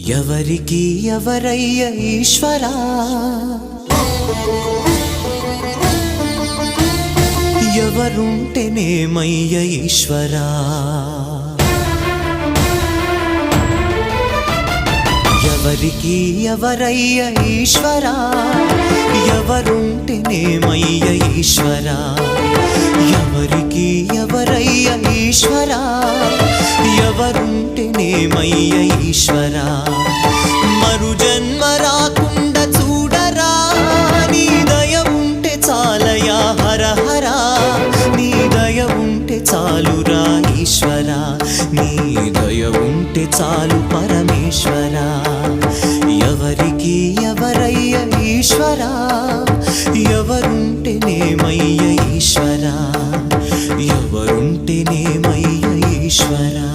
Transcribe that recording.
ఎవరికి ఎవరయ్య ఈశ్వరా, ఎవరుంటేనేమయ్య ఈశ్వరా, ఎవరికి ఎవరయ్య ఈశ్వరా, ఎవరుంటేనేమయ్య ఈశ్వరా, ఎవరికి ఎవరయ్య ఈశ్వరా, ఎవరుంటేనేమయ్య ఈశ్వరా. మరు జన్మ రాకుండా చూడరా, నీ దయ ఉంటే చాలయా హర హరా, నీ దయ ఉంటే చాలురా ఈశ్వరా, నీ దయ ఉంటే చాలు పరమేశ్వరా. ఎవరికి ఎవరయ్య ఈశ్వరా, ఎవరుంటేనేమయ్య ఈశ్వరా, ఎవరుంటేనేమయ్య ఈశ్వరా.